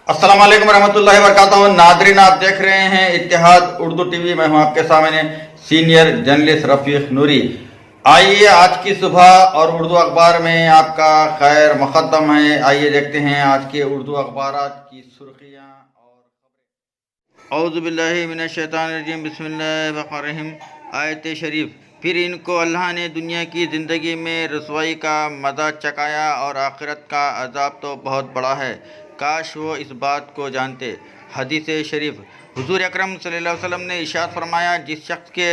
अस्सलाम वालेकुम रहमतुल्लाहि व बरकातहू। नादरीन, आप देख रहे हैं इत्तेहाद उर्दू टीवी। मैं हूं आपके सामने सीनियर जर्नलिस्ट रफीक नूरी। आइए आज की सुबह और उर्दू अखबार में आपका खैर मुक़द्दम है। आइए देखते हैं आज के उर्दू अखबारात की सुर्खियां और खबरें। औज़ु बिल्लाहि मिनश शैतानिर रजीम, बिस्मिल्लाहिर रहमानिर रहीम। आयत शरीफ। फिर इनको अल्लाह ने दुनिया की ज़िंदगी में रसवाई का मज़ा चखाया और आखिरत का अज़ाब तो बहुत बड़ा है, काश वो इस बात को जानते। हदीस शरीफ। हुज़ूर अकरम सल्लल्लाहु अलैहि वसल्लम ने इरशाद फरमाया, जिस शख्स के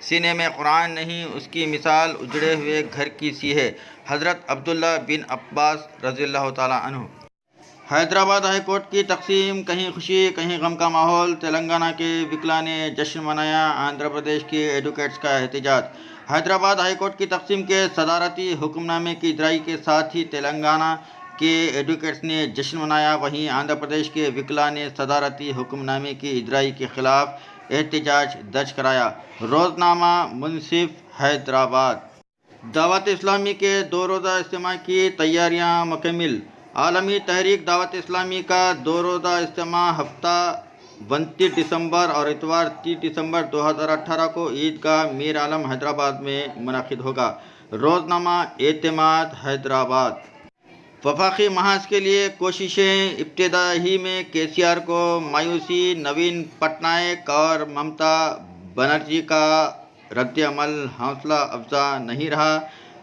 सीने में कुरान नहीं, उसकी मिसाल उजड़े हुए घर की सी है। हज़रत अब्दुल्ला बिन अब्बास रज़ियल्लाहु ताला अन्हु। हैदराबाद हाई कोर्ट की तकसीम, कहीं खुशी कहीं गम का माहौल। तेलंगाना के विकला ने जश्न मनाया, आंध्र प्रदेश के एडवोकेट्स का एहतजाज। हैदराबाद हाई कोर्ट की तकसीम के सदारती हुक्मनामे की इजराई के साथ ही तेलंगाना के एडवोकेट्स ने जश्न मनाया। वहीं आंध्र प्रदेश के विकला ने सदारती हुक्मनामे की इजराई के खिलाफ एहतजाज दर्ज कराया। रोज़नामा मुंसिफ हैदराबाद। दावत इस्लामी के 2 रोज़ा इज्तिमा की तैयारियां मुकम्मिल। आलमी तहरीक दावत इस्लामी का 2 रोज़ा इज्तिमा हफ्ता 29 दिसंबर और इतवार 30 दिसंबर 2018 को ईदगाह मीर आलम हैदराबाद में मुनक़िद होगा। रोज़नामा एतमाद हैदराबाद। वफाकी महाज के लिए कोशिशें। इब्तिदा ही में केसीआर को मायूसी, नवीन पटनायक और ममता बनर्जी का रद्द-ए-अमल हौसला अफजा नहीं रहा।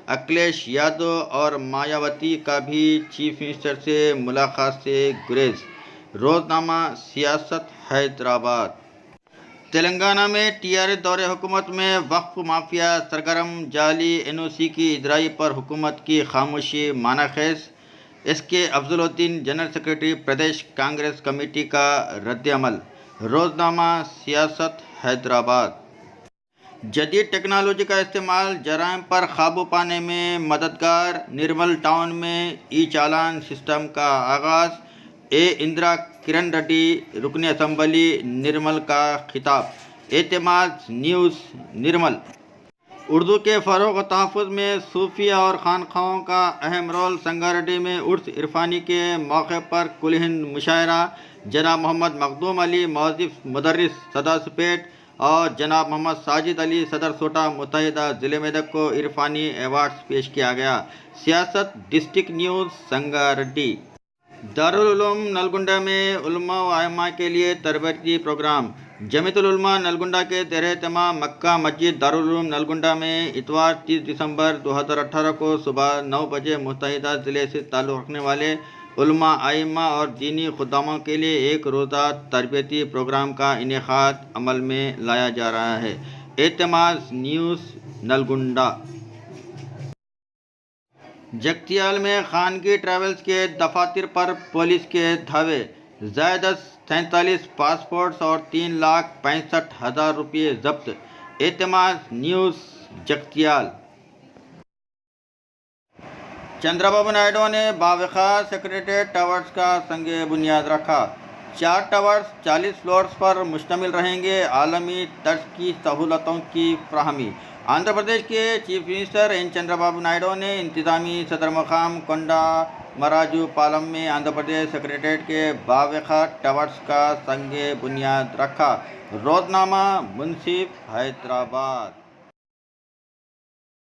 अखिलेश यादव और मायावती का भी चीफ मिनिस्टर से मुलाकात से गुरेज। रोज़नामा सियासत हैदराबाद। तेलंगाना में टीआरएस दौरे हुकूमत में वक्फ माफिया सरगर्म। जाली एनओसी की इजराई पर हुकूमत की खामोशी मानाखेज। एसके अफजलुद्दीन जनरल सेक्रेटरी प्रदेश कांग्रेस कमेटी का रद्द-ए-अमल। रोज़नामा सियासत हैदराबाद। जदीद टेक्नोलॉजी का इस्तेमाल जराइम पर काबू पाने में मददगार। निर्मल टाउन में ई चालान सिस्टम का आगाज़। इंदिरा किरण रेड्डी रुकन असम्बली निर्मल का खिताब। एतमाद न्यूज़ निर्मल। उर्दू के फ़रोग़ और तहफ़्फ़ुज़ में सूफिया और खानक़ाहों का अहम रोल। संगारेड्डी में उर्स इरफानी के मौके पर कुल हिंद मुशायरा। जनाब मोहम्मद मखदूम अली मौज़िफ़ मुदर्रिस सदासपेट और जनाब मोहम्मद साजिद अली सदर सोटा मुत्तहिदा ज़िले मेदक को इरफानी अवार्ड्स पेश किया गया। सियासत डिस्ट्रिक्ट न्यूज़ संगारेड्डी। दारुल उलूम नलगुंडा में उलमा व आइम्मा के लिए तरबियती प्रोग्राम। जमीयतुल उलमा नलगुंडा के ज़ेर-ए-एहतमाम मक्का मस्जिद दारुल उलूम नलगुंडा में इतवार 30 दिसंबर 2018 को सुबह 9 बजे मुत्तहिदा ज़िले से ताल्लुक़ रखने वाले उलमा, आइम्मा और दीनी खुद्दामों के लिए एक रोज़ा तरबियती प्रोग्राम का इनेकाद अमल में लाया जा रहा है। एतमाद न्यूज़ नलगुंडा। जगतियाल में खानगी ट्रैवल्स के दफातर पर पुलिस के धावे। ज़ायद 47 पासपोर्ट्स और 3,65,000 रुपये जब्त। एतमाद न्यूज़ जगतियाल। चंद्रबाबू नायडू ने बावखार सेक्रेटेरिएट टावर्स का संगे बुनियाद रखा। 4 टावर्स 40 फ्लोर्स पर मुश्तमिल रहेंगे। आलमी तर्ज की सहूलतों की फराहमी। आंध्र प्रदेश के chief minister N Chandrababu Naidu ने इंतजामी सदर मकाम कोंडा मराजू पालम में आंध्र प्रदेश सेक्रेटेरिएट के बावखार टावर्स का संगे बुनियाद रखा। रोज़नामा मुंसिफ हैदराबाद।